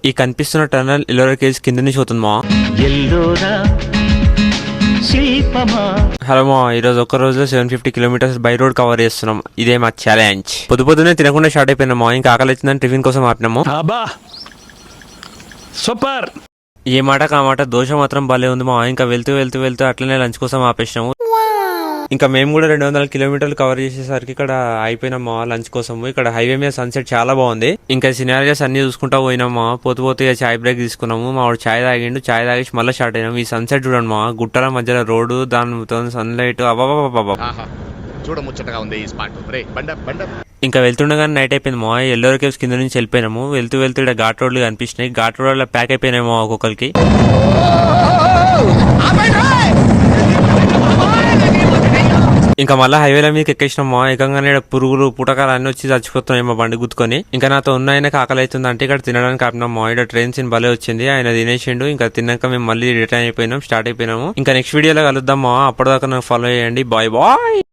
ఈ కనిపిస్తున్న tunnel Ellora caves కింద నుంచి పోతుంది మా. హలో మా, ఈరోజు ఒక్క రోజు 750 కిలోమీటర్స్ బై రోడ్ కవర్ చేస్తున్నాం. ఇదే మా ఛాలెంజ్. పొద్దునే తినకుండా స్టార్ట్ అయిపోయినామా. ఇంకా ఆకలి వచ్చిందని టిఫిన్ కోసం ఆపినాము. సూపర్. ఏ మాట కా మాట దోశ మాత్రం భలే ఉంది మా. ఇంకా వెళ్తూ అట్లనే లంచ్ కోసం ఆపేసినాము. ఇంకా మేము కూడా 200 కిలోమీటర్లు కవర్ చేసేసరికి ఇక్కడ అయిపోయినామా లంచ్ కోసం. ఇక్కడ హైవే మీద సన్సెట్ చాలా బాగుంది. ఇంకా సినారియోస్ అన్ని చూసుకుంటా పోయినామా. పోతూ చాయ్ బ్రేక్ తీసుకున్నాము. మా వాడు చాయ్ తాగిండు. చాయ్ తాగేసి మళ్ళీ స్టార్ట్ అయినాము. ఈ సన్సెట్ చూడండి మా, గుట్టల మధ్యలో రోడ్డు, దానితో సన్లైట్ చూడముచ్చటగా ఉంది ఈ స్పాట్. ఇంకా వెళ్తుండగానే నైట్ అయిపోయింది మా. ఎల్లోరా కేవ్స్ కింద నుంచి వెళ్ళిపోయినాము. వెళ్తూ ఇక్కడ ఘాట్ రోడ్లు కనిపిస్తున్నాయి. ఘాట్ రోడ్ ప్యాక్ అయిపోయినామో ఒక్కొక్కరికి. ఇంకా మళ్ళీ హైవేల మీదకి ఎక్కేసినాం మా. ఏకంగానే పురుగులు పుటకాలు అన్ని వచ్చి చచ్చిపోతున్నాయి మా బండి గుద్దుకొని. ఇంకా నాతో ఉన్న ఆయనకి ఆకలి అవుతుంది అంటే ఇక్కడ తినడానికి ఆపినాం మా. ఇక్కడ ట్రైన్ సీన్ భలే వచ్చింది. ఆయన తినేసిండు. ఇంకా తిన్నాక మేము మళ్ళీ రిటర్న్ అయిపోయినాం, స్టార్ట్ అయిపోయినాము. ఇంకా నెక్స్ట్ వీడియోలో కలుద్దాం మా. అప్పటిదాకా నాకు ఫాలో చేయండి. Bye bye.